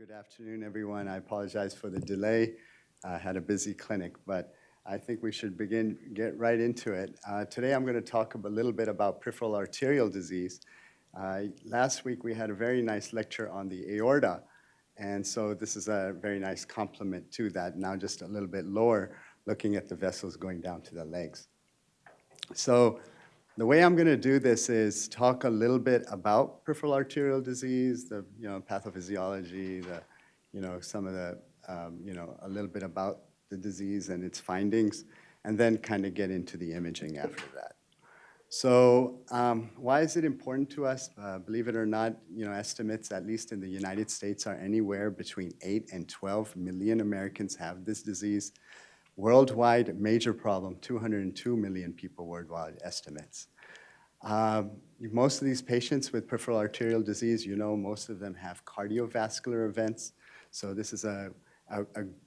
Good afternoon, everyone. I apologize for the delay. I had a busy clinic, but I think we should get right into it. Today, I'm going to talk a little bit about peripheral arterial disease. Last week, we had a very nice lecture on the aorta, and so this is a very nice complement to that, now just a little bit lower, looking at the vessels going down to the legs. So the way I'm going to do this is talk a little bit about peripheral arterial disease, the pathophysiology, some of the a little bit about the disease and its findings, and then kind of get into the imaging after that. So why is it important to us? Believe it or not, estimates, at least in the United States, are anywhere between 8 and 12 million Americans have this disease. Worldwide, major problem, 202 million people worldwide estimates. Most of these patients with peripheral arterial disease, most of them have cardiovascular events. So this is a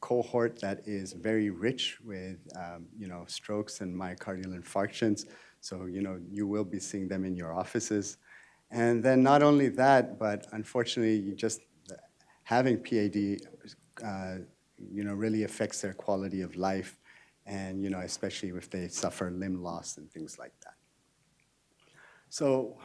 cohort that is very rich with, strokes and myocardial infarctions. So, you will be seeing them in your offices. And then not only that, but unfortunately, just having PAD, really affects their quality of life, and especially if they suffer limb loss and things like that. So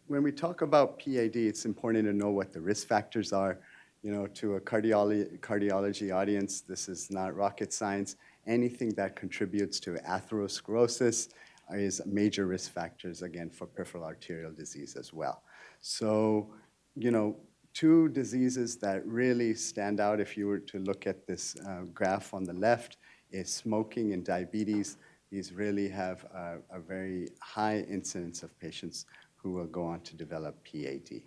when we talk about PAD, it's important to know what the risk factors are. To a cardiology audience, this is not rocket science. Anything that contributes to atherosclerosis is major risk factors, again, for peripheral arterial disease as well. So two diseases that really stand out, if you were to look at this graph on the left, is smoking and diabetes. These really have a very high incidence of patients who will go on to develop PAD.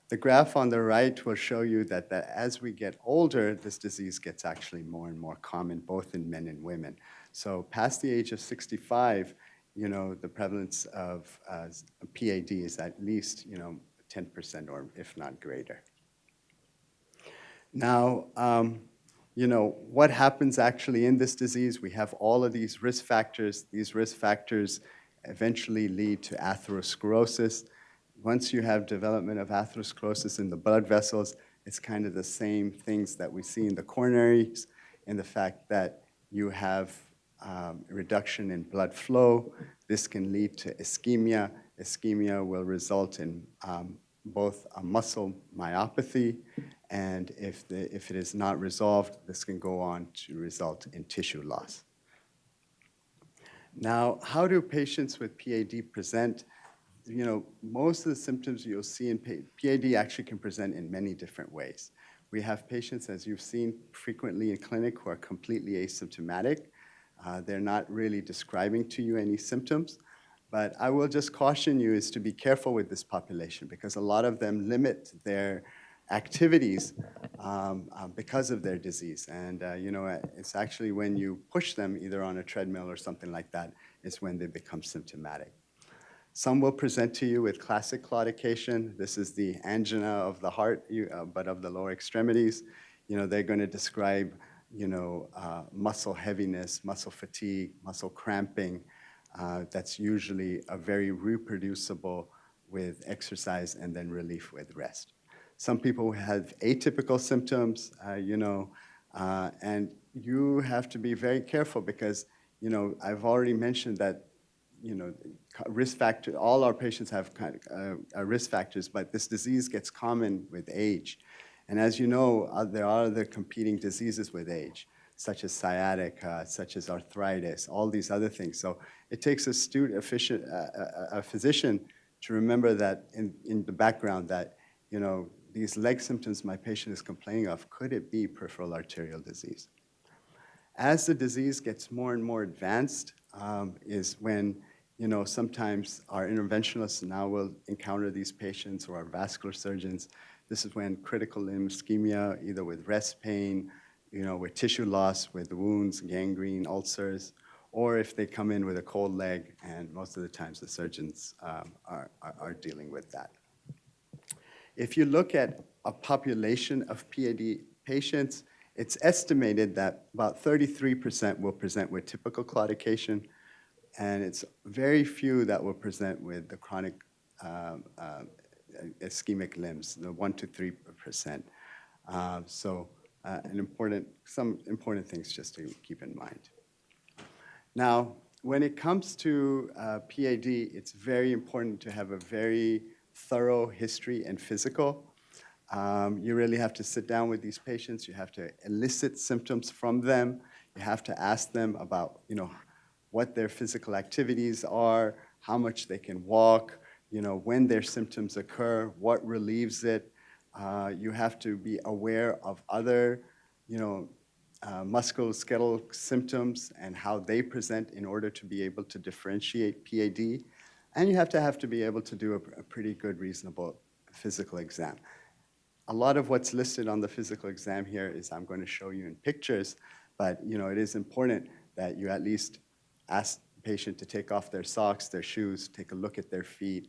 The graph on the right will show you that as we get older, this disease gets actually more and more common, both in men and women. So past the age of 65, the prevalence of PAD is at least 10% or if not greater. Now, what happens actually in this disease? We have all of these risk factors. These risk factors eventually lead to atherosclerosis. Once you have development of atherosclerosis in the blood vessels, it's kind of the same things that we see in the coronaries, in the fact that you have reduction in blood flow. This can lead to ischemia. Ischemia will result in both a muscle myopathy, and if it is not resolved, this can go on to result in tissue loss. Now, how do patients with PAD present? Most of the symptoms you'll see in PAD actually can present in many different ways. We have patients, as you've seen frequently in clinic, who are completely asymptomatic. They're not really describing to you any symptoms. But I will just caution you is to be careful with this population, because a lot of them limit their activities because of their disease. And it's actually when you push them either on a treadmill or something like that is when they become symptomatic. Some will present to you with classic claudication. This is the angina of the heart, but of the lower extremities. They're going to describe muscle heaviness, muscle fatigue, muscle cramping. That's usually a very reproducible with exercise and then relief with rest. Some people have atypical symptoms, and you have to be very careful because, I've already mentioned that, risk factor, all our patients have kind of risk factors, but this disease gets common with age. And as you know, there are other competing diseases with age, such as sciatica, such as arthritis, all these other things. So it takes a physician to remember that in the background that, these leg symptoms my patient is complaining of, could it be peripheral arterial disease? As the disease gets more and more advanced is when, sometimes our interventionalists now will encounter these patients, or our vascular surgeons. This is when critical limb ischemia, either with rest pain, with tissue loss, with wounds, gangrene, ulcers, or if they come in with a cold leg, and most of the times the surgeons are dealing with that. If you look at a population of PAD patients, it's estimated that about 33% will present with typical claudication, and it's very few that will present with the chronic ischemic limbs, the 1 to 3%. Some important things just to keep in mind. Now, when it comes to PAD, it's very important to have a very thorough history and physical. You really have to sit down with these patients. You have to elicit symptoms from them. You have to ask them about, what their physical activities are, how much they can walk, when their symptoms occur, what relieves it. You have to be aware of other, musculoskeletal symptoms and how they present in order to be able to differentiate PAD. And you have to be able to do a pretty good, reasonable physical exam. A lot of what's listed on the physical exam here is I'm going to show you in pictures, but it is important that you at least ask the patient to take off their socks, their shoes, take a look at their feet,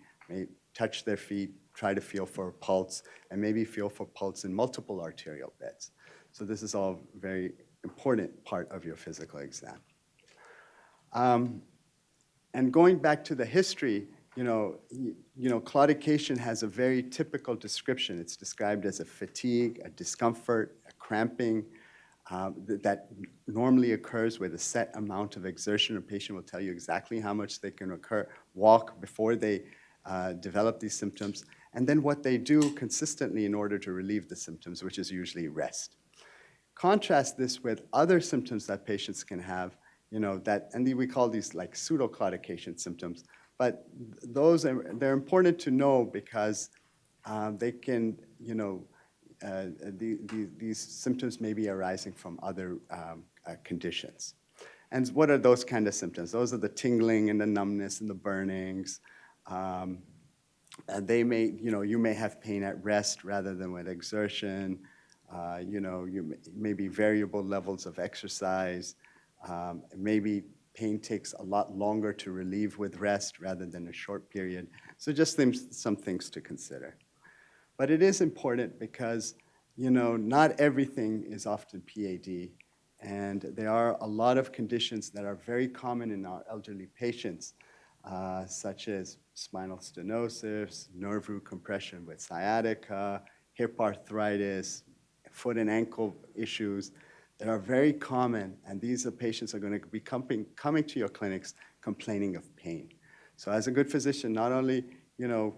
touch their feet, try to feel for a pulse, and maybe feel for pulse in multiple arterial beds. So this is all very important part of your physical exam. And going back to the history, claudication has a very typical description. It's described as a fatigue, a discomfort, a cramping that normally occurs with a set amount of exertion. A patient will tell you exactly how much they can walk before they develop these symptoms, and then what they do consistently in order to relieve the symptoms, which is usually rest. Contrast this with other symptoms that patients can have, and we call these like pseudoclaudication symptoms. But they're important to know because they can, these symptoms may be arising from other conditions. And what are those kind of symptoms? Those are the tingling and the numbness and the burnings. They may, you may have pain at rest rather than with exertion. You may be variable levels of exercise. Maybe pain takes a lot longer to relieve with rest rather than a short period. So just some things to consider. But it is important because, not everything is often PAD. And there are a lot of conditions that are very common in our elderly patients, such as spinal stenosis, nerve root compression with sciatica, hip arthritis, foot and ankle issues that are very common, and these patients are going to be coming to your clinics complaining of pain. So as a good physician, not only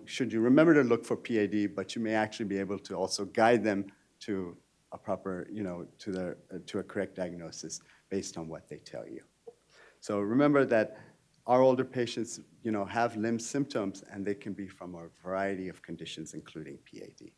should you remember to look for PAD, but you may actually be able to also guide them to a proper, to a correct diagnosis based on what they tell you. So remember that our older patients, have limb symptoms, and they can be from a variety of conditions, including PAD.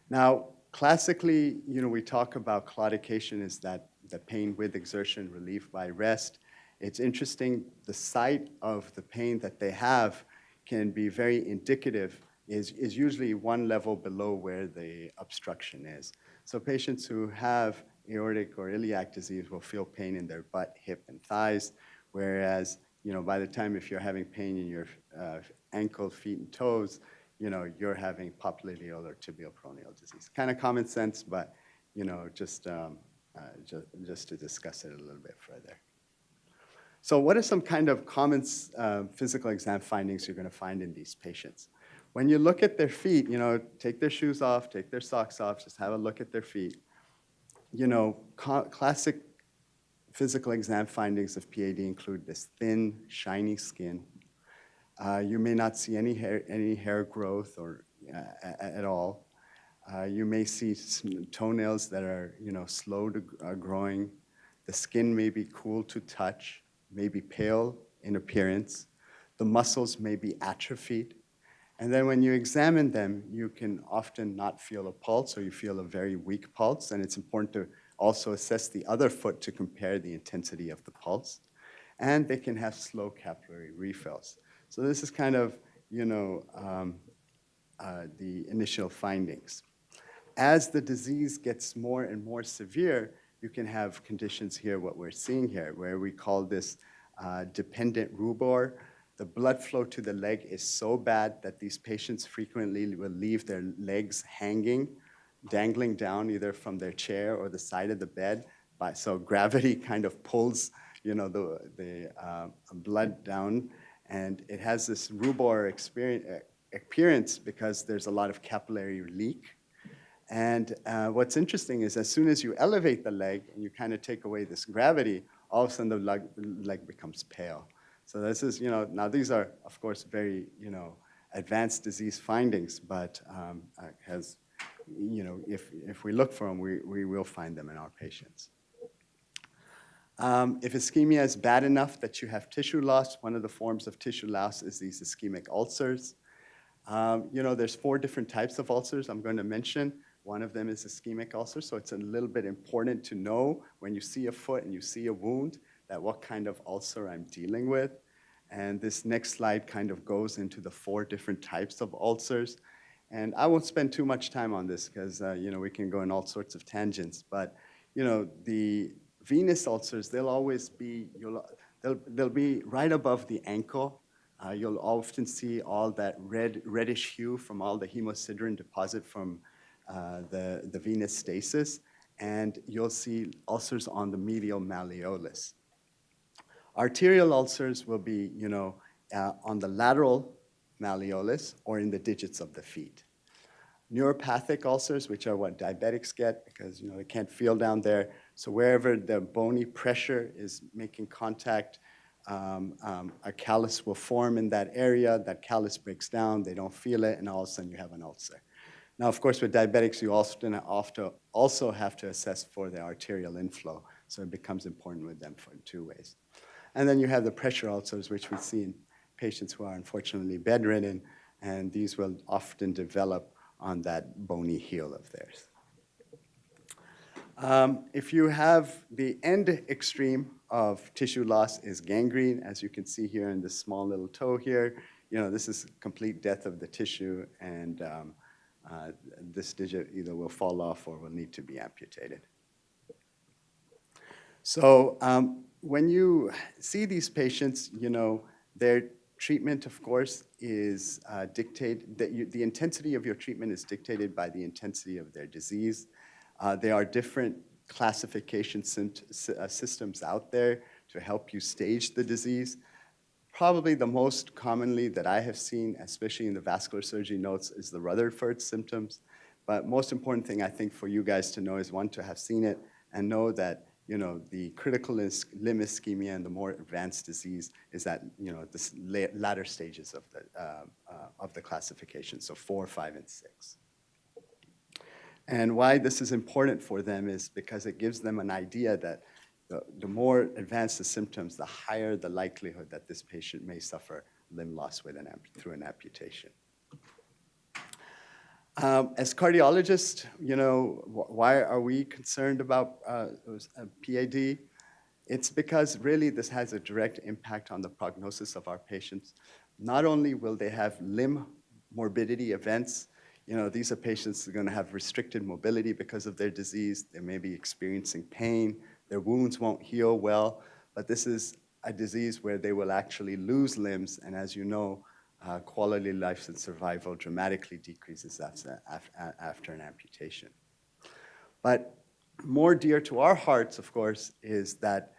Now, classically, we talk about claudication is that the pain with exertion relieved by rest. It's interesting, the site of the pain that they have can be very indicative, is usually one level below where the obstruction is. So patients who have aortic or iliac disease will feel pain in their butt, hip, and thighs, whereas, by the time if you're having pain in your ankle, feet, and toes, you're having popliteal or tibial peroneal disease. Kind of common sense, but, just to discuss it a little bit further. So what are some kind of common physical exam findings you're going to find in these patients? When you look at their feet, take their shoes off, take their socks off, just have a look at their feet. Classic physical exam findings of PAD include this thin, shiny skin. You may not see any hair growth or at all. You may see toenails that are slow to growing. The skin may be cool to touch, may be pale in appearance. The muscles may be atrophied. And then when you examine them, you can often not feel a pulse, or you feel a very weak pulse. And it's important to also assess the other foot to compare the intensity of the pulse. And they can have slow capillary refills. So this is kind of, the initial findings. As the disease gets more and more severe, you can have conditions here, what we're seeing here, where we call this dependent rubor. The blood flow to the leg is so bad that these patients frequently will leave their legs hanging, dangling down either from their chair or the side of the bed. So gravity kind of pulls, the blood down. And it has this rubor appearance because there's a lot of capillary leak. And what's interesting is as soon as you elevate the leg and you kind of take away this gravity, all of a sudden the leg becomes pale. So this is, now these are, of course, very, advanced disease findings, but if we look for them, we will find them in our patients. If ischemia is bad enough that you have tissue loss, one of the forms of tissue loss is these ischemic ulcers. There's 4 different types of ulcers I'm going to mention. One of them is ischemic ulcer, so it's a little bit important to know when you see a foot and you see a wound that what kind of ulcer I'm dealing with. And this next slide kind of goes into the 4 different types of ulcers. And I won't spend too much time on this because, we can go in all sorts of tangents. But, the venous ulcers, they'll always be, they'll be right above the ankle. You'll often see all that reddish hue from all the hemosiderin deposit from the venous stasis. And you'll see ulcers on the medial malleolus. Arterial ulcers will be, on the lateral malleolus or in the digits of the feet. Neuropathic ulcers, which are what diabetics get because, they can't feel down there. So wherever the bony pressure is making contact, a callus will form in that area. That callus breaks down. They don't feel it, and all of a sudden you have an ulcer. Now, of course, with diabetics, you also have to assess for the arterial inflow. So it becomes important with them in 2 ways. And then you have the pressure ulcers, which we see in patients who are unfortunately bedridden, and these will often develop on that bony heel of theirs. If you have the end extreme of tissue loss is gangrene, as you can see here in this small little toe here, this is complete death of the tissue, and this digit either will fall off or will need to be amputated. So when you see these patients, their treatment, of course, is dictated, the intensity of your treatment is dictated by the intensity of their disease. There are different classification systems out there to help you stage the disease. Probably the most commonly that I have seen, especially in the vascular surgery notes, is the Rutherford symptoms. But most important thing I think for you guys to know is, one, to have seen it and know that the critical limb ischemia and the more advanced disease is at the latter stages of the classification, so 4, 5, and 6. And why this is important for them is because it gives them an idea that the more advanced the symptoms, the higher the likelihood that this patient may suffer limb loss through an amputation. As cardiologists, why are we concerned about PAD? It's because really this has a direct impact on the prognosis of our patients. Not only will they have limb morbidity events, these are patients who are going to have restricted mobility because of their disease. They may be experiencing pain. Their wounds won't heal well. But this is a disease where they will actually lose limbs. And as you know, quality of life and survival dramatically decreases after an amputation. But more dear to our hearts, of course, is that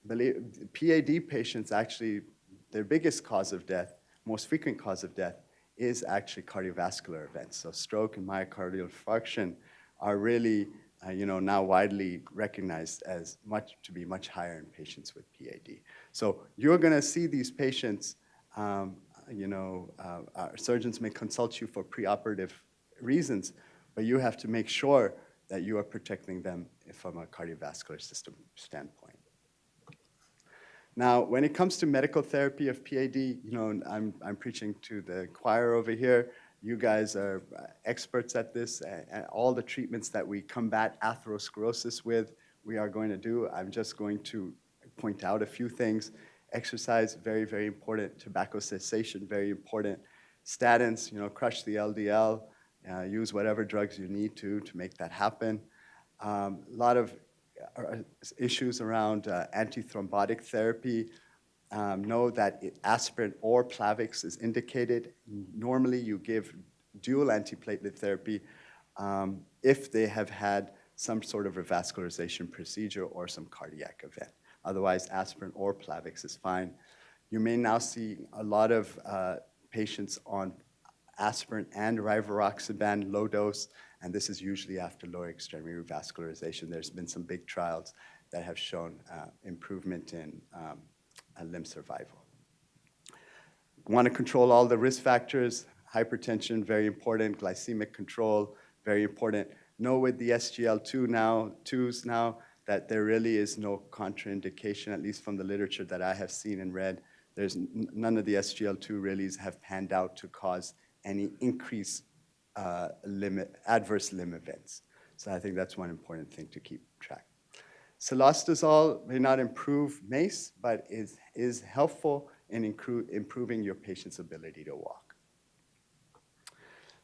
PAD patients actually, their biggest cause of death, most frequent cause of death, is actually cardiovascular events. So stroke and myocardial infarction are really, now widely recognized as to be much higher in patients with PAD. So you're going to see these patients. Our surgeons may consult you for preoperative reasons, but you have to make sure that you are protecting them from a cardiovascular system standpoint. Now, when it comes to medical therapy of PAD, I'm preaching to the choir over here. You guys are experts at this, and all the treatments that we combat atherosclerosis with, we are going to do. I'm just going to point out a few things. Exercise, very, very important. Tobacco cessation, very important. Statins, crush the LDL. Use whatever drugs you need to make that happen. A lot of issues around antithrombotic therapy. Know that aspirin or Plavix is indicated. Normally, you give dual antiplatelet therapy if they have had some sort of revascularization procedure or some cardiac event. Otherwise, aspirin or Plavix is fine. You may now see a lot of patients on aspirin and rivaroxaban, low dose, and this is usually after lower extremity revascularization. There's been some big trials that have shown improvement in limb survival. Want to control all the risk factors. Hypertension, very important. Glycemic control, very important. Know with the SGLT2s now that there really is no contraindication, at least from the literature that I have seen and read. There's none of the SGLT2 really have panned out to cause any increased adverse limb events. So I think that's one important thing to keep track. Cilostazol may not improve MACE, but is helpful in improving your patient's ability to walk.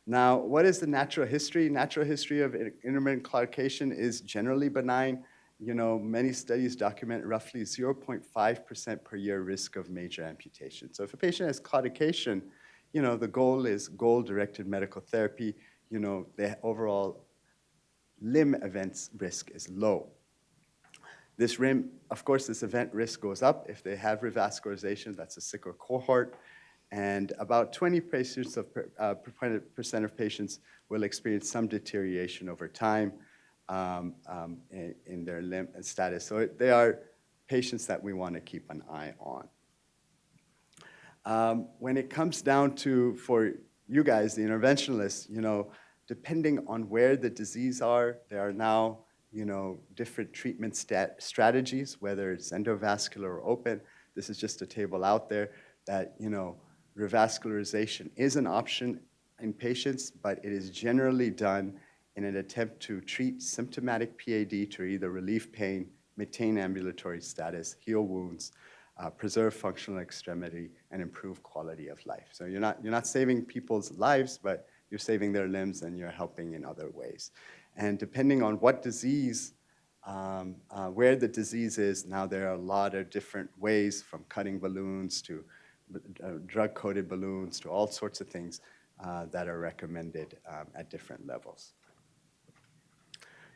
Now, what is the natural history? Natural history of intermittent claudication is generally benign. You know, many studies document roughly 0.5% per year risk of major amputation. So if a patient has claudication, you know, the goal is goal-directed medical therapy. You know, the overall limb events risk is low. This event risk goes up if they have revascularization. That's a sicker cohort. And about 20% of patients will experience some deterioration over time in their limb status. So they are patients that we want to keep an eye on. When it comes down to, for you guys, the interventionalists, you know, depending on where the disease are, there are now, you know, different treatment strategies, whether it's endovascular or open. This is just a table out there that, you know, revascularization is an option in patients, but it is generally done in an attempt to treat symptomatic PAD to either relieve pain, maintain ambulatory status, heal wounds, preserve functional extremity, and improve quality of life. So you're not saving people's lives, but you're saving their limbs and you're helping in other ways. And depending on what disease, where the disease is, now there are a lot of different ways, from cutting balloons to drug-coated balloons to all sorts of things that are recommended at different levels.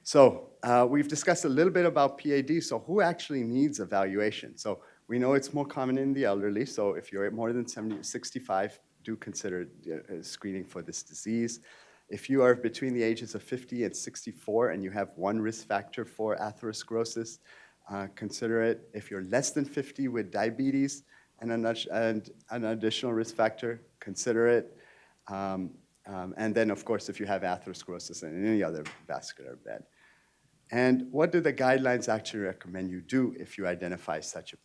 So we've discussed a little bit about PAD. So who actually needs evaluation? So we know it's more common in the elderly. So if you're more than 65, do consider screening for this disease. If you are between the ages of 50 and 64 and you have one risk factor for atherosclerosis, consider it. If you're less than 50 with diabetes and an additional risk factor, consider it. And then, of course, if you have atherosclerosis and any other vascular event. And what do the guidelines actually recommend you do if you identify such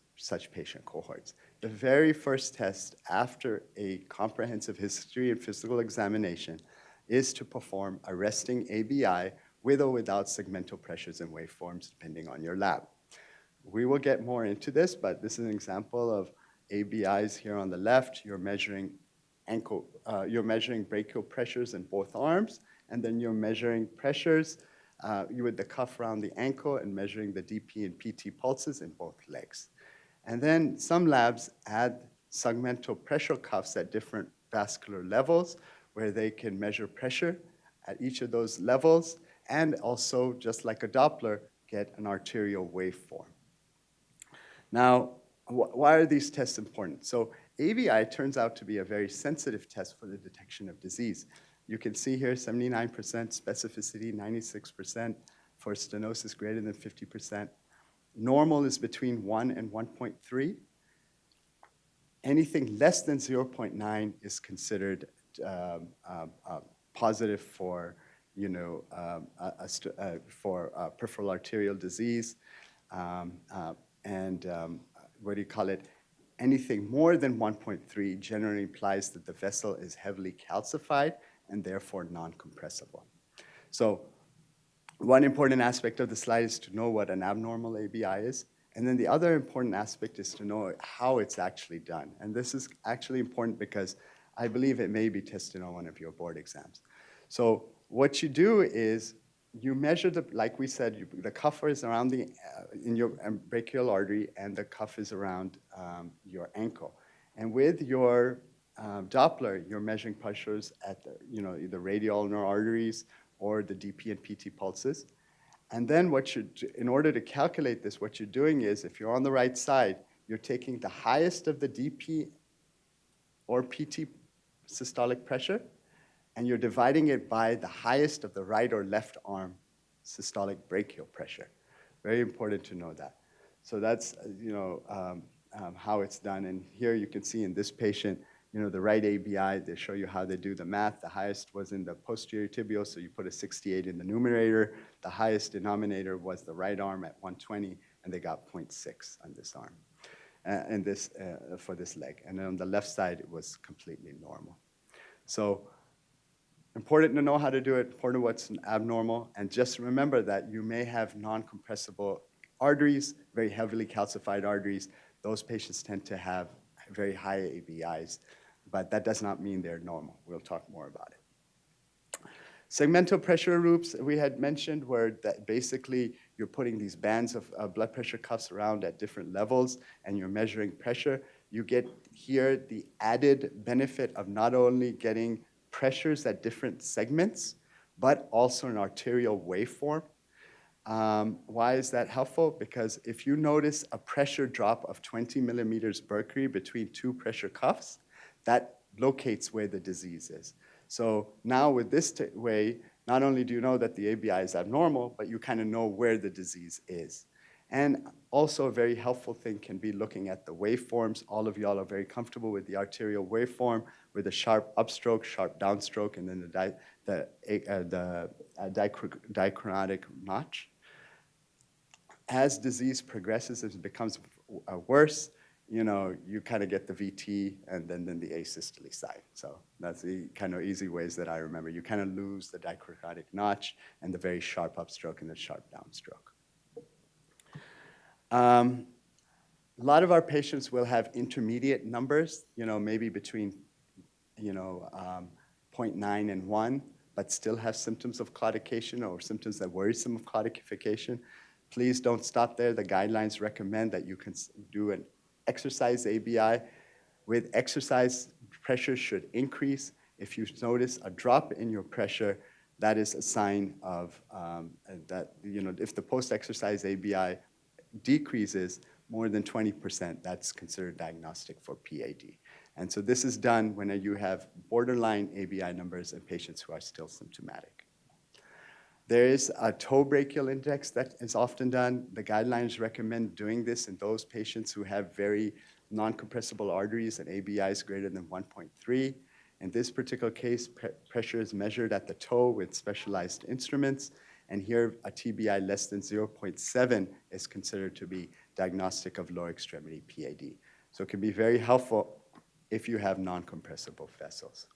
patient cohorts? The very first test after a comprehensive history and physical examination is to perform a resting ABI with or without segmental pressures and waveforms, depending on your lab. We will get more into this, but this is an example of ABIs here on the left. You're measuring brachial pressures in both arms, and then you're measuring pressures with the cuff around the ankle and measuring the DP and PT pulses in both legs. And then some labs add segmental pressure cuffs at different vascular levels, where they can measure pressure at each of those levels, and also, just like a Doppler, get an arterial waveform. Now, why are these tests important? So ABI turns out to be a very sensitive test for the detection of disease. You can see here 79% specificity, 96% for stenosis greater than 50%. Normal is between 1 and 1.3. Anything less than 0.9 is considered positive for, you know, peripheral arterial disease. Anything more than 1.3 generally implies that the vessel is heavily calcified and therefore non-compressible. So one important aspect of the slide is to know what an abnormal ABI is. And then the other important aspect is to know how it's actually done. And this is actually important because I believe it may be tested on one of your board exams. So what you do is you measure like we said, the cuff is around in your brachial artery, and the cuff is around your ankle. And with your Doppler, you're measuring pressures at either radial ulnar arteries or the DP and PT pulses. And then in order to calculate this, what you're doing is, if you're on the right side, you're taking the highest of the DP or PT systolic pressure and you're dividing it by the highest of the right or left arm systolic brachial pressure. Very important to know that. So that's, how it's done. And here you can see in this patient, the right ABI, they show you how they do the math. The highest was in the posterior tibial, so you put a 68 in the numerator. The highest denominator was the right arm at 120, and they got 0.6 on this arm, for this leg. And then on the left side, it was completely normal. So important to know how to do it, important what's abnormal, and just remember that you may have non-compressible arteries, very heavily calcified arteries. Those patients tend to have very high ABIs, but that does not mean they're normal. We'll talk more about it. Segmental pressure loops we had mentioned were that basically you're putting these bands of blood pressure cuffs around at different levels and you're measuring pressure. You get here the added benefit of not only getting pressures at different segments, but also an arterial waveform. Why is that helpful? Because if you notice a pressure drop of 20 millimeters Berkeley between two pressure cuffs, that locates where the disease is. So now with this way, not only do you know that the ABI is abnormal, but you kind of know where the disease is. And also a very helpful thing can be looking at the waveforms. All of y'all are very comfortable with the arterial waveform with a sharp upstroke, sharp downstroke, and then the dichromatic notch. As disease progresses, as it becomes worse, you kind of get the VT and then the asystole side. So that's the kind of easy ways that I remember. You kind of lose the dichromatic notch and the very sharp upstroke and the sharp downstroke. A lot of our patients will have intermediate numbers, maybe between, 0.9 and 1, but still have symptoms of claudication or symptoms that worrisome of claudication. Please don't stop there. The guidelines recommend that you can do an exercise ABI. With exercise, pressure should increase. If you notice a drop in your pressure, that is a sign of that, if the post-exercise ABI decreases more than 20%, that's considered diagnostic for PAD. And so this is done when you have borderline ABI numbers in patients who are still symptomatic. There is a toe brachial index that is often done. The guidelines recommend doing this in those patients who have very non-compressible arteries and ABIs greater than 1.3. In this particular case, pressure is measured at the toe with specialized instruments. And here, a TBI less than 0.7 is considered to be diagnostic of lower extremity PAD. So it can be very helpful if you have non-compressible vessels.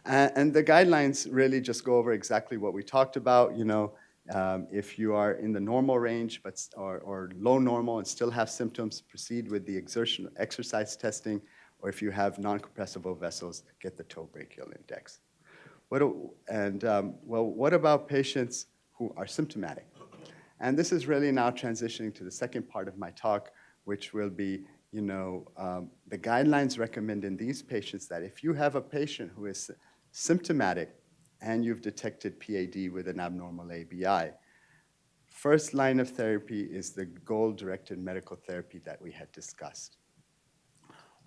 And the guidelines really just go over exactly what we talked about. If you are in the normal range or low normal and still have symptoms, proceed with the exercise testing, or if you have non-compressible vessels, get the toe brachial index. What about patients who are symptomatic? And this is really now transitioning to the second part of my talk, which will be, the guidelines recommend in these patients that if you have a patient who is symptomatic and you've detected PAD with an abnormal ABI, first line of therapy is the goal-directed medical therapy that we had discussed.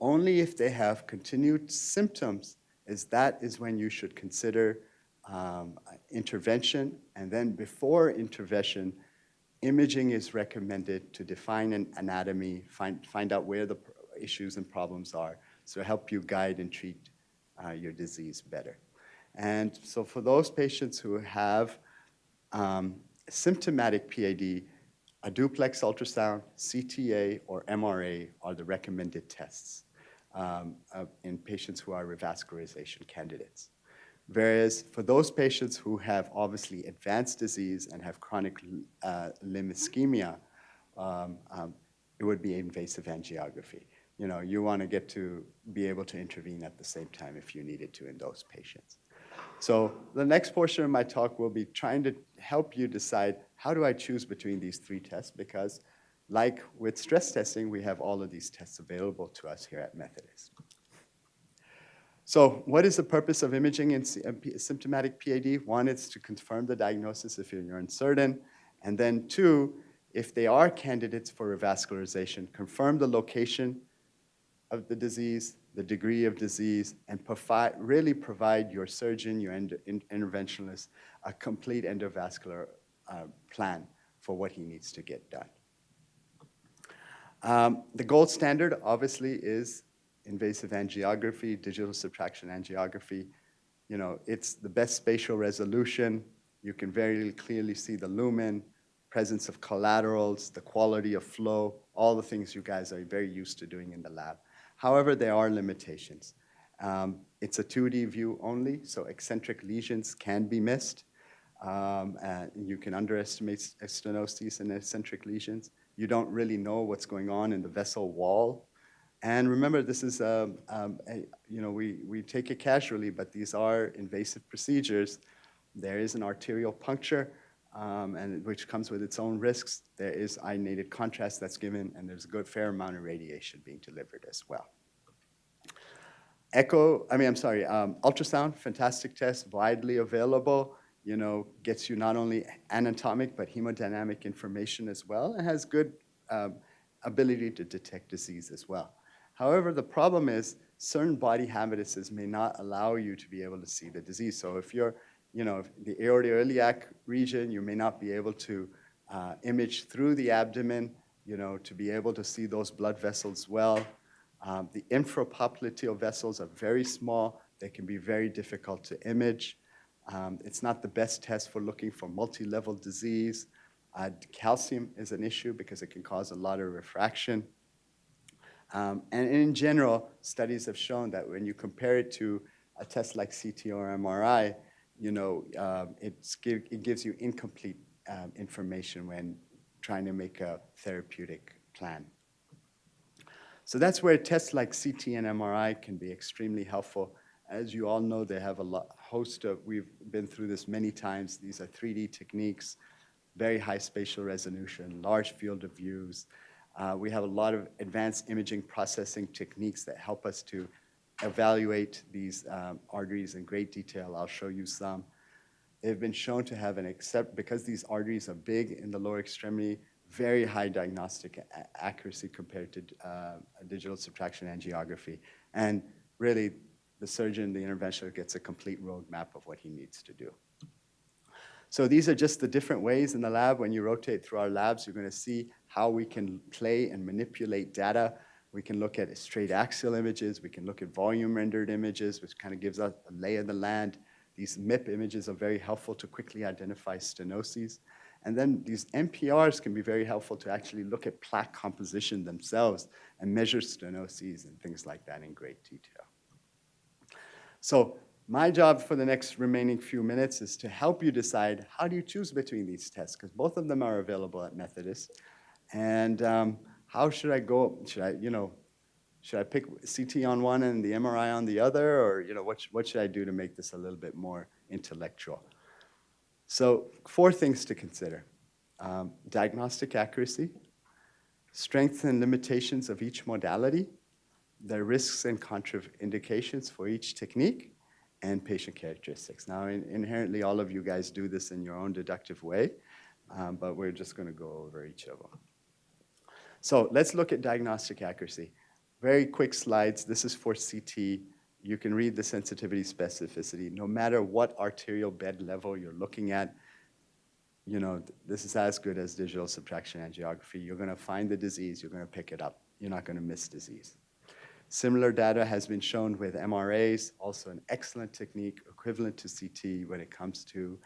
Only if they have continued symptoms is when you should consider intervention, and then before intervention, imaging is recommended to define an anatomy, find out where the issues and problems are, so help you guide and treat your disease better. And so for those patients who have symptomatic PAD, a duplex ultrasound, CTA, or MRA are the recommended tests in patients who are revascularization candidates. Whereas for those patients who have obviously advanced disease and have chronic limb ischemia, it would be invasive angiography. You want to get to be able to intervene at the same time if you needed to in those patients. So the next portion of my talk will be trying to help you decide, how do I choose between these three tests? Because like with stress testing, we have all of these tests available to us here at Methodist. So what is the purpose of imaging in symptomatic PAD? One, it's to confirm the diagnosis if you're uncertain. And then two, if they are candidates for revascularization, confirm the location of the disease, the degree of disease, and really provide your surgeon, your interventionalist, a complete endovascular plan for what he needs to get done. The gold standard, obviously, is invasive angiography, digital subtraction angiography. You know, it's the best spatial resolution. You can very clearly see the lumen, presence of collaterals, the quality of flow, all the things you guys are very used to doing in the lab. However, there are limitations. It's a 2D view only, so eccentric lesions can be missed. And you can underestimate stenosis and eccentric lesions. You don't really know what's going on in the vessel wall. And remember, this is, you know, we take it casually, but these are invasive procedures. There is an arterial puncture, and which comes with its own risks. There is ionated contrast that's given, and there's a good fair amount of radiation being delivered as well. Ultrasound, fantastic test, widely available. You know, gets you not only anatomic, but hemodynamic information as well, and has good ability to detect disease as well. However, the problem is certain body habituses may not allow you to be able to see the disease. So if you're, you know, the aortoiliac region, you may not be able to image through the abdomen, you know, to be able to see those blood vessels well. The infrapopliteal vessels are very small. They can be very difficult to image. It's not the best test for looking for multi-level disease. Calcium is an issue because it can cause a lot of refraction. And in general, studies have shown that when you compare it to a test like CT or MRI, you know, it gives you incomplete information when trying to make a therapeutic plan. So that's where tests like CT and MRI can be extremely helpful. As you all know, they have a host of, we've been through this many times. These are 3D techniques, very high spatial resolution, large field of views. We have a lot of advanced imaging processing techniques that help us to evaluate these arteries in great detail. I'll show you some. They've been shown to have because these arteries are big in the lower extremity, very high diagnostic accuracy compared to digital subtraction angiography. And really, the surgeon, the interventionist, gets a complete roadmap of what he needs to do. So these are just the different ways in the lab. When you rotate through our labs, you're going to see how we can play and manipulate data. We can look at straight axial images. We can look at volume rendered images, which kind of gives us a lay of the land. These MIP images are very helpful to quickly identify stenoses. And then these MPRs can be very helpful to actually look at plaque composition themselves and measure stenoses and things like that in great detail. So my job for the next remaining few minutes is to help you decide how do you choose between these tests, because both of them are available at Methodist. And how should I go? Should I pick CT on one and the MRI on the other, or what should I do to make this a little bit more intellectual? So 4 things to consider: diagnostic accuracy, strengths and limitations of each modality, the risks and contraindications for each technique, and patient characteristics. Now, inherently, all of you guys do this in your own deductive way, but we're just going to go over each of them. So let's look at diagnostic accuracy. Very quick slides. This is for CT. You can read the sensitivity specificity. No matter what arterial bed level you're looking at, this is as good as digital subtraction angiography. You're going to find the disease. You're going to pick it up. You're not going to miss disease. Similar data has been shown with MRAs, also an excellent technique equivalent to CT when it comes to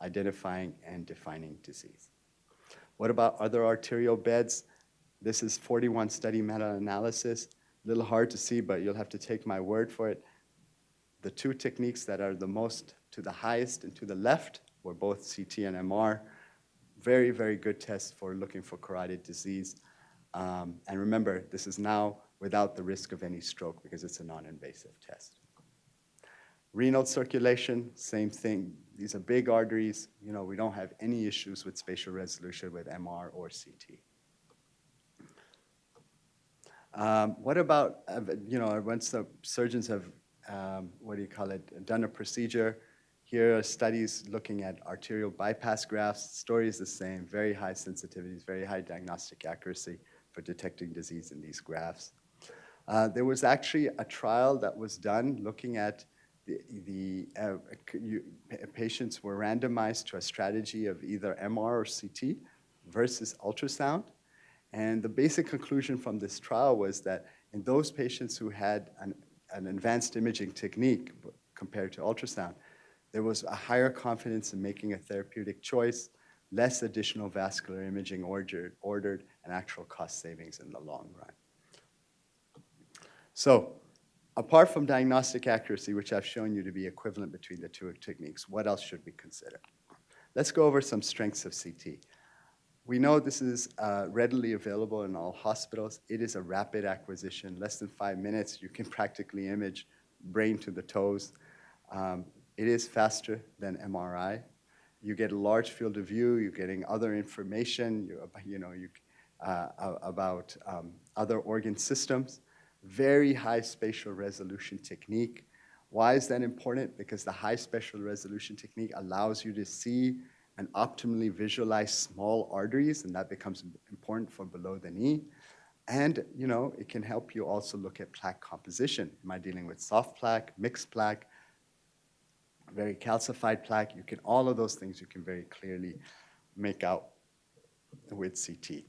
identifying and defining disease. What about other arterial beds? This is 41 study meta-analysis. A little hard to see, but you'll have to take my word for it. The 2 techniques that are the most to the highest and to the left were both CT and MR. Very, very good tests for looking for carotid disease. And remember, this is now without the risk of any stroke because it's a non-invasive test. Renal circulation, same thing. These are big arteries. We don't have any issues with spatial resolution with MR or CT. What about, once the surgeons have, done a procedure, here are studies looking at arterial bypass grafts. Story is the same, very high sensitivities, very high diagnostic accuracy for detecting disease in these grafts. There was actually a trial that was done looking at patients were randomized to a strategy of either MR or CT versus ultrasound. And the basic conclusion from this trial was that in those patients who had an advanced imaging technique compared to ultrasound, there was a higher confidence in making a therapeutic choice, less additional vascular imaging ordered, and actual cost savings in the long run. So, apart from diagnostic accuracy, which I've shown you to be equivalent between the two techniques, what else should we consider? Let's go over some strengths of CT. We know this is readily available in all hospitals. It is a rapid acquisition. Less than 5 minutes, you can practically image brain to the toes. It is faster than MRI. You get a large field of view. You're getting other information about other organ systems. Very high spatial resolution technique. Why is that important? Because the high spatial resolution technique allows you to see and optimally visualize small arteries, and that becomes important for below the knee. And, it can help you also look at plaque composition. Am I dealing with soft plaque, mixed plaque, very calcified plaque? All of those things you can very clearly make out with CT.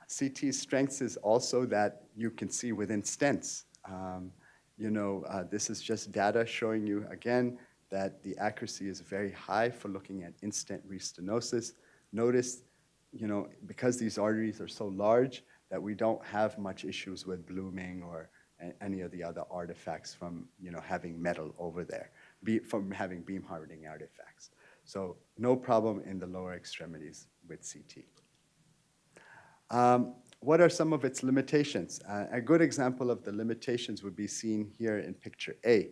CT's strengths is also that you can see within stents. This is just data showing you, again, that the accuracy is very high for looking at in-stent restenosis. Notice, because these arteries are so large, that we don't have much issues with blooming or any of the other artifacts from, having metal over there, from having beam hardening artifacts. So no problem in the lower extremities with CT. What are some of its limitations? A good example of the limitations would be seen here in picture A.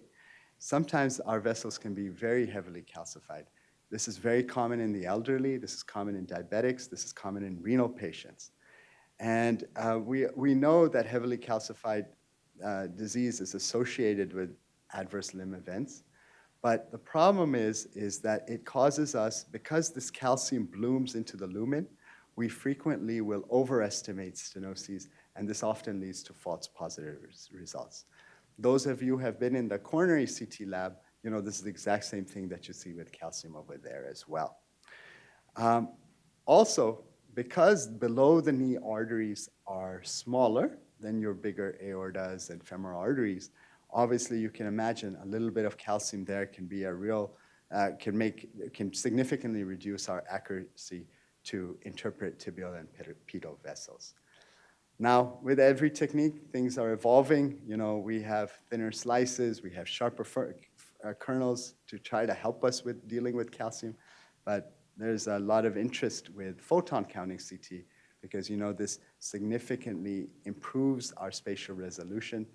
Sometimes our vessels can be very heavily calcified. This is very common in the elderly. This is common in diabetics. This is common in renal patients. And we know that heavily calcified disease is associated with adverse limb events. But the problem is that it causes us, because this calcium blooms into the lumen, we frequently will overestimate stenoses, and this often leads to false positive results. Those of you who have been in the coronary CT lab, this is the exact same thing that you see with calcium over there as well. Also, because below the knee arteries are smaller than your bigger aortas and femoral arteries, obviously you can imagine a little bit of calcium there can be can significantly reduce our accuracy to interpret tibial and pedal vessels. Now, with every technique, things are evolving. We have thinner slices, we have sharper kernels to try to help us with dealing with calcium, but there's a lot of interest with photon counting CT because this significantly improves our spatial resolution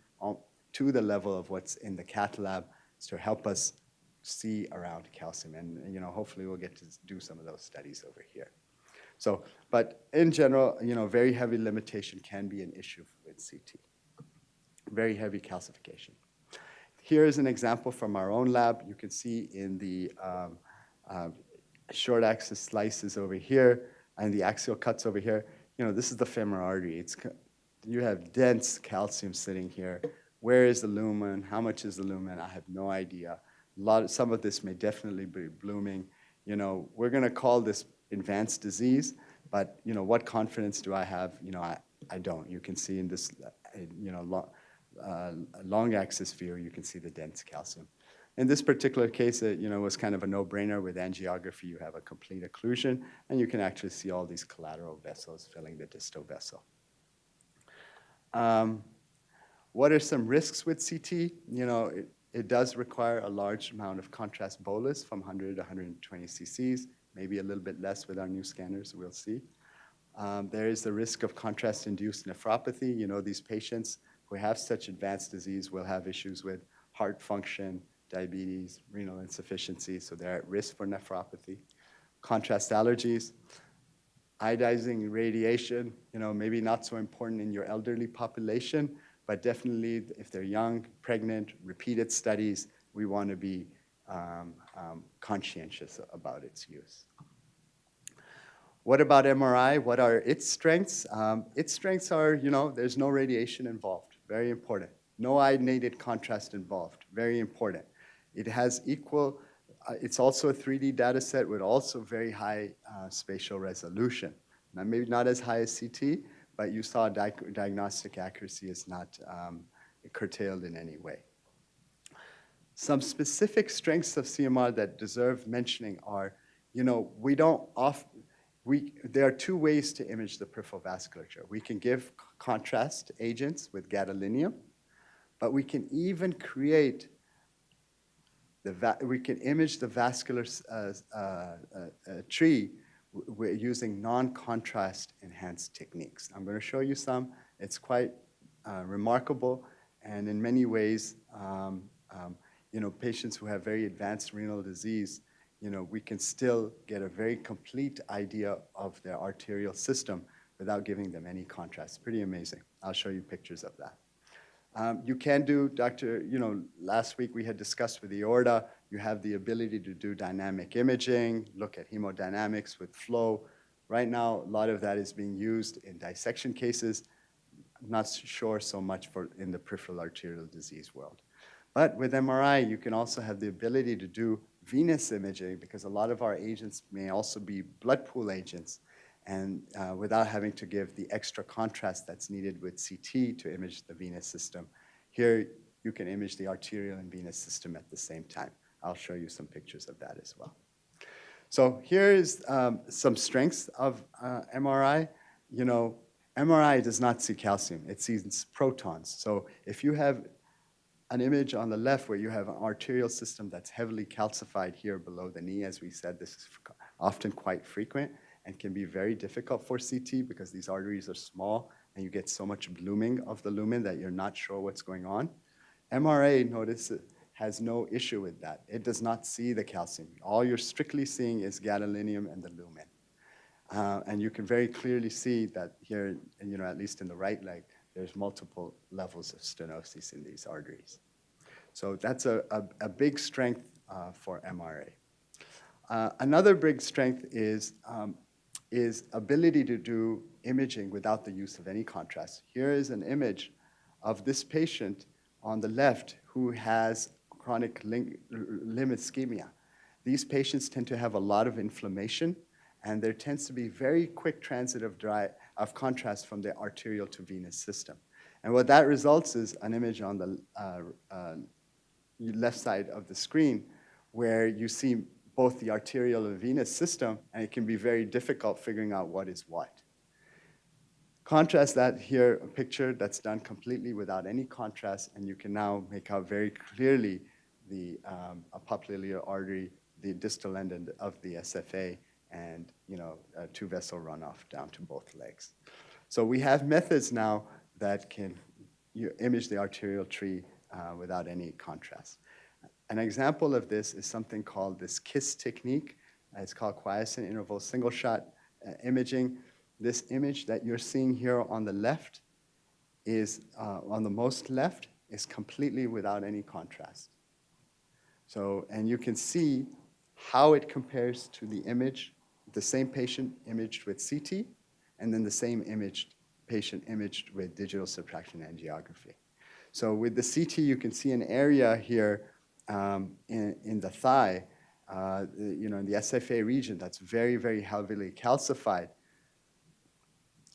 to the level of what's in the cath lab to help us see around calcium. And hopefully we'll get to do some of those studies over here. So, but in general, very heavy limitation can be an issue with CT. Very heavy calcification. Here is an example from our own lab. You can see in the short axis slices over here and the axial cuts over here. This is the femoral artery. You have dense calcium sitting here. Where is the lumen? How much is the lumen? I have no idea. Some of this may definitely be blooming. We're going to call this advanced disease, but what confidence do I have? I don't. You can see in this long axis view, you can see the dense calcium. In this particular case, it was kind of a no-brainer. With angiography, you have a complete occlusion, and you can actually see all these collateral vessels filling the distal vessel. What are some risks with CT? It does require a large amount of contrast bolus from 100 to 120 cc's. Maybe a little bit less with our new scanners, we'll see. There is the risk of contrast-induced nephropathy. These patients who have such advanced disease will have issues with heart function, diabetes, renal insufficiency, so they're at risk for nephropathy. Contrast allergies, iodizing radiation, maybe not so important in your elderly population, but definitely if they're young, pregnant, repeated studies, we want to be conscientious about its use. What about MRI? What are its strengths? Its strengths are, there's no radiation involved. very important. No eye-needed contrast involved, very important. It has equal, it's also a 3D data set with also very high spatial resolution. Now, maybe not as high as CT, but you saw diagnostic accuracy is not curtailed in any way. Some specific strengths of CMR that deserve mentioning are, there are two ways to image the peripheral vasculature. We can give contrast agents with gadolinium, but we can even create we can image the vascular tree using non-contrast enhanced techniques. I'm going to show you some. It's quite remarkable, and in many ways, patients who have very advanced renal disease, we can still get a very complete idea of their arterial system without giving them any contrast. Pretty amazing. I'll show you pictures of that. You can do, last week we had discussed with the aorta, you have the ability to do dynamic imaging, look at hemodynamics with flow. Right now, a lot of that is being used in dissection cases. I'm not sure so much in the peripheral arterial disease world. But with MRI, you can also have the ability to do venous imaging because a lot of our agents may also be blood pool agents, and without having to give the extra contrast that's needed with CT to image the venous system. Here, you can image the arterial and venous system at the same time. I'll show you some pictures of that as well. So here is some strengths of MRI. MRI does not see calcium. It sees protons. So if you have an image on the left where you have an arterial system that's heavily calcified here below the knee, as we said, this is often quite frequent and can be very difficult for CT because these arteries are small and you get so much blooming of the lumen that you're not sure what's going on. MRA, notice, has no issue with that. It does not see the calcium. All you're strictly seeing is gadolinium and the lumen. And you can very clearly see that here, at least in the right leg, there's multiple levels of stenosis in these arteries. So that's a big strength for MRA. Another big strength is ability to do imaging without the use of any contrast. Here is an image of this patient on the left who has chronic limb ischemia. These patients tend to have a lot of inflammation, and there tends to be very quick transit of contrast from the arterial to venous system. And what that results is an image on the left side of the screen where you see both the arterial and venous system, and it can be very difficult figuring out what is what. Contrast that here, a picture that's done completely without any contrast, and you can now make out very clearly the popliteal artery, the distal end of the SFA, and a two-vessel runoff down to both legs. So we have methods now that can image the arterial tree without any contrast. An example of this is something called this KISS technique. It's called quiescent interval single shot imaging. This image that you're seeing here on the left is, on the most left, is completely without any contrast. So, and you can see how it compares to the image, the same patient imaged with CT, and then the same patient imaged with digital subtraction angiography. So with the CT, you can see an area here in the thigh, in the SFA region that's very, very heavily calcified.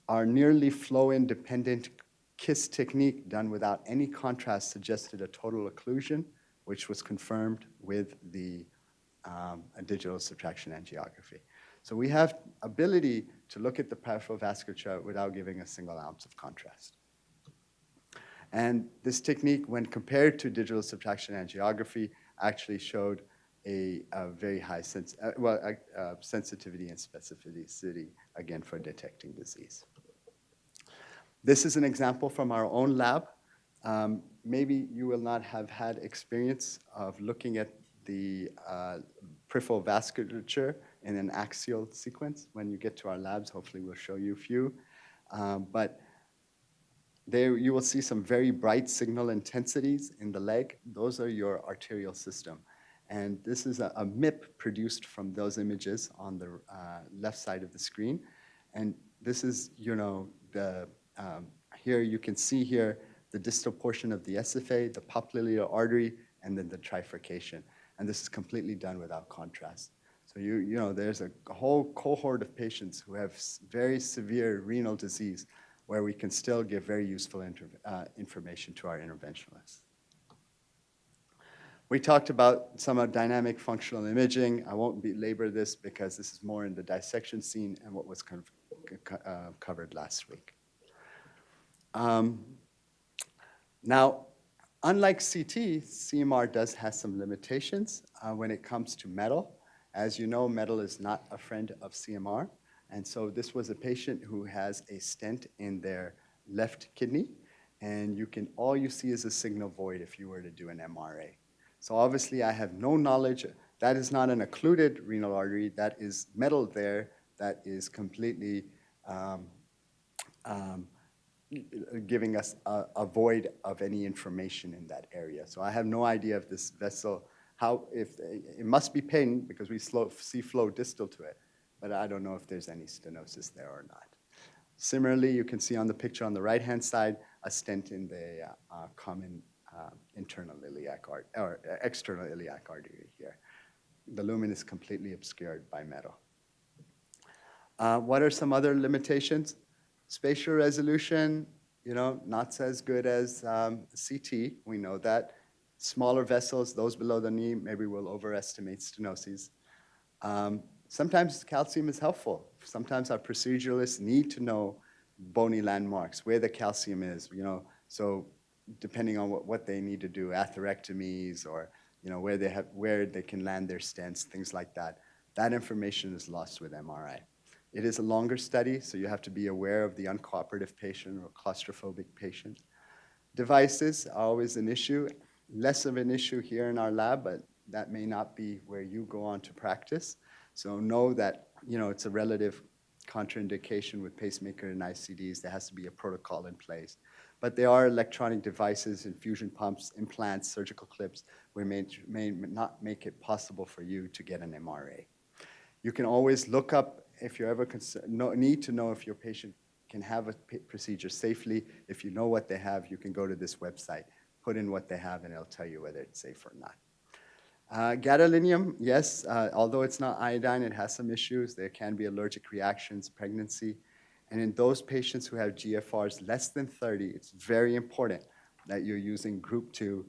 Our nearly flow-independent KISS technique done without any contrast suggested a total occlusion, which was confirmed with the digital subtraction angiography. So we have ability to look at the peripheral vasculature without giving a single ounce of contrast. And this technique, when compared to digital subtraction angiography, actually showed a very high sensitivity and specificity, again, for detecting disease. This is an example from our own lab. Maybe you will not have had experience of looking at the peripheral vasculature in an axial sequence. When you get to our labs, hopefully we'll show you a few. But there you will see some very bright signal intensities in the leg. Those are your arterial system. And this is a MIP produced from those images on the left side of the screen. And this is, here you can see here the distal portion of the SFA, the popliteal artery, and then the trifurcation. And this is completely done without contrast. So you know, there's a whole cohort of patients who have very severe renal disease where we can still give very useful information to our interventionalists. We talked about some of dynamic functional imaging. I won't belabor this because this is more in the dissection scene and what was covered last week. Now, unlike CT, CMR does have some limitations when it comes to metal. As you know, metal is not a friend of CMR. And so this was a patient who has a stent in their left kidney. And all you see is a signal void if you were to do an MRA. So obviously, I have no knowledge. That is not an occluded renal artery. That is metal there that is completely giving us a void of any information in that area. So I have no idea if this vessel, it must be patent because we see flow distal to it, but I don't know if there's any stenosis there or not. Similarly, you can see on the picture on the right-hand side, a stent in the common internal iliac artery, or external iliac artery here. The lumen is completely obscured by metal. What are some other limitations? Spatial resolution, not as good as CT. We know that. Smaller vessels, those below the knee, maybe we'll overestimate stenoses. Sometimes calcium is helpful. Sometimes our proceduralists need to know bony landmarks, where the calcium is, so depending on what they need to do, atherectomies or where they can land their stents, things like that. That information is lost with MRI. It is a longer study, so you have to be aware of the uncooperative patient or claustrophobic patient. Devices are always an issue. Less of an issue here in our lab, but that may not be where you go on to practice. So know that it's a relative contraindication with pacemaker and ICDs. There has to be a protocol in place. But there are electronic devices, infusion pumps, implants, surgical clips, which may not make it possible for you to get an MRA. You can always look up if you ever need to know if your patient can have a procedure safely. If you know what they have, you can go to this website, put in what they have, and it'll tell you whether it's safe or not. Gadolinium, yes, although it's not iodine, it has some issues. There can be allergic reactions, pregnancy. And in those patients who have GFRs less than 30, it's very important that you're using group 2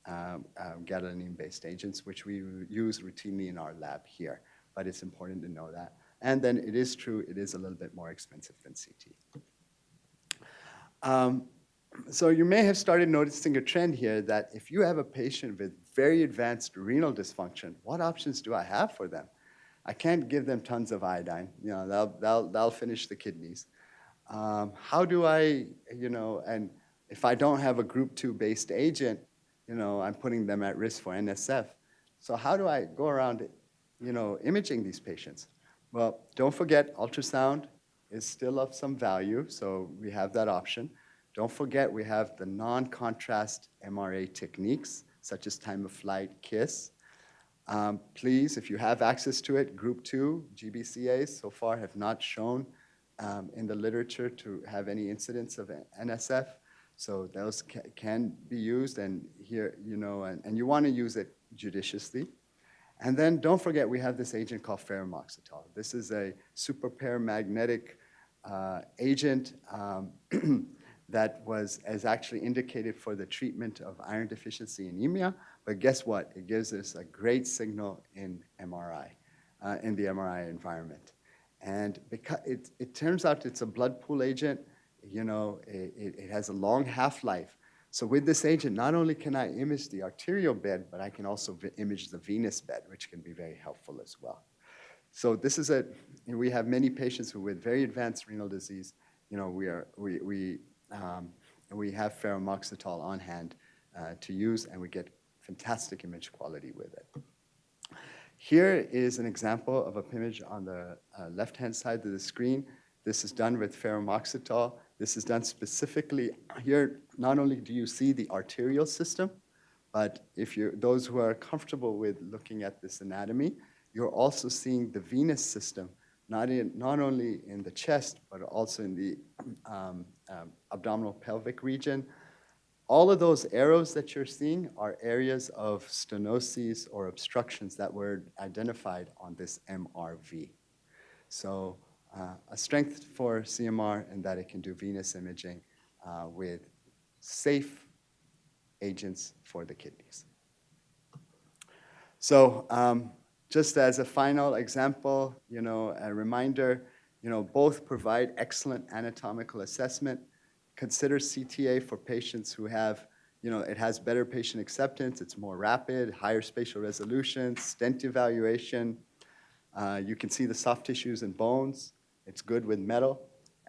gadolinium-based agents, which we use routinely in our lab here. But it's important to know that. And then it is true, it is a little bit more expensive than CT. So you may have started noticing a trend here that if you have a patient with very advanced renal dysfunction, what options do I have for them? I can't give them tons of iodine. They'll finish the kidneys. How do I, and if I don't have a group 2 based agent, I'm putting them at risk for NSF. So how do I go around, imaging these patients? Well, don't forget ultrasound is still of some value, so we have that option. Don't forget we have the non-contrast MRA techniques, such as time of flight, KISS. Please, if you have access to it, group 2 GBCAs so far have not shown in the literature to have any incidence of NSF. So those can be used, and here, and you want to use it judiciously. And then don't forget we have this agent called ferumoxytol. This is a superparamagnetic agent that is actually indicated for the treatment of iron deficiency anemia. But guess what? It gives us a great signal in MRI, in the MRI environment. And because it turns out it's a blood pool agent, it has a long half-life. So with this agent, not only can I image the arterial bed, but I can also image the venous bed, which can be very helpful as well. So this is we have many patients who with very advanced renal disease, we have ferumoxytol on hand to use, and we get fantastic image quality with it. Here is an example of a image on the left-hand side of the screen. This is done with ferumoxytol. This is done specifically here. Not only do you see the arterial system, but those who are comfortable with looking at this anatomy, you're also seeing the venous system, not only in the chest, but also in the abdominal pelvic region. All of those arrows that you're seeing are areas of stenoses or obstructions that were identified on this MRV. So a strength for CMR in that it can do venous imaging with safe agents for the kidneys. So just as a final example, a reminder, both provide excellent anatomical assessment. Consider CTA for patients who have, it has better patient acceptance, it's more rapid, higher spatial resolution, stent evaluation. You can see the soft tissues and bones. It's good with metal.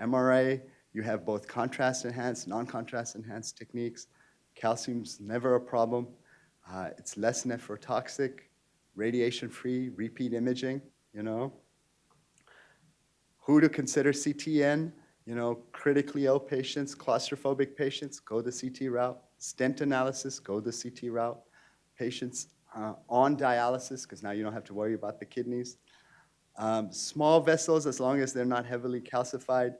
MRA, you have both contrast-enhanced, non-contrast enhanced techniques. Calcium's never a problem. It's less nephrotoxic, radiation-free, repeat imaging, Who to consider CTN? Critically ill patients, claustrophobic patients, go the CT route. Stent analysis, go the CT route. Patients on dialysis, because now you don't have to worry about the kidneys. Small vessels, as long as they're not heavily calcified.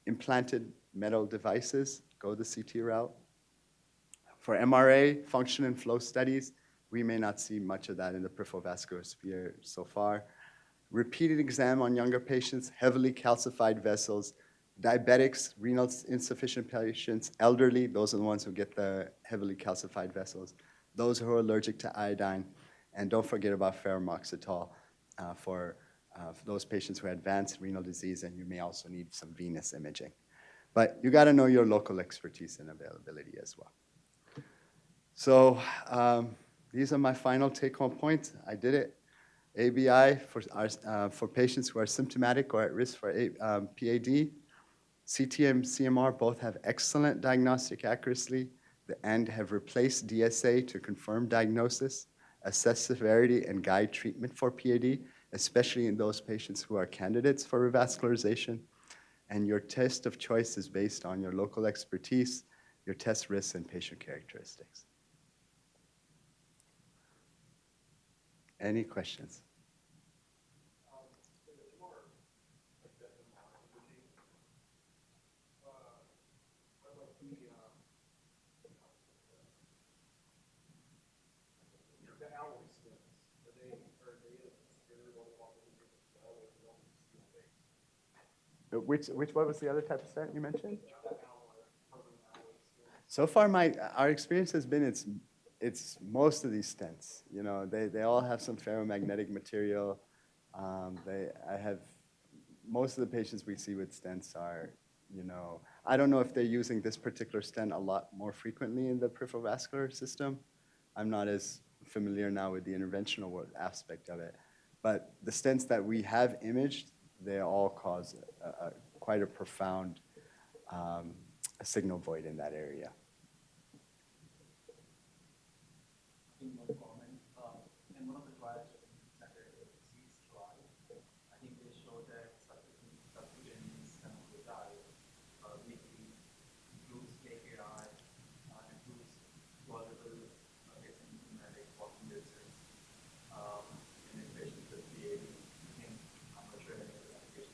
Implanted metal devices, go the CT route. For MRA, function and flow studies, we may not see much of that in the peripheral vascular sphere so far. Repeated exam on younger patients, heavily calcified vessels, diabetics, renal insufficient patients, elderly, those are the ones who get the heavily calcified vessels, those who are allergic to iodine, and don't forget about ferromoxetol for those patients who have advanced renal disease, and you may also need some venous imaging. But you got to know your local expertise and availability as well. So these are my final take-home points. I did it. ABI for patients who are symptomatic or at risk for PAD. CT and CMR both have excellent diagnostic accuracy and have replaced DSA to confirm diagnosis, assess severity, and guide treatment for PAD, especially in those patients who are candidates for revascularization. And your test of choice is based on your local expertise, your test risks, and patient characteristics. Any questions? Which what was the other type of stent you mentioned? So far, our experience has been it's most of these stents. They all have some ferromagnetic material. Most of the patients we see with stents are, I don't know if they're using this particular stent a lot more frequently in the peripheral vascular system. I'm not as familiar now with the interventional aspect of it. But the stents that we have imaged, they all cause quite a profound signal void in that area. In one comment, in one of the trials in center disease trial, I think they showed that subcutaneous semaglutide weekly improves KKI, improves tolerable asymptomatic walking distance in patients with PAD. I think I'm not sure any other application.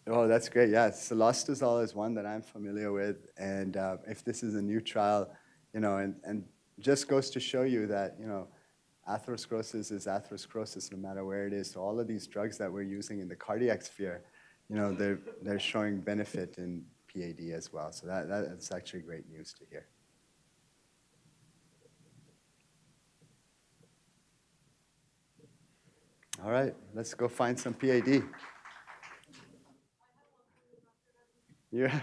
Oh, that's great. Yeah, cilostazol is one that I'm familiar with. And if this is a new trial, and just goes to show you that, atherosclerosis is atherosclerosis no matter where it is. So all of these drugs that we're using in the cardiac sphere, they're showing benefit in PAD as well. So that's actually great news to hear. All right, let's go find some PAD. Yeah.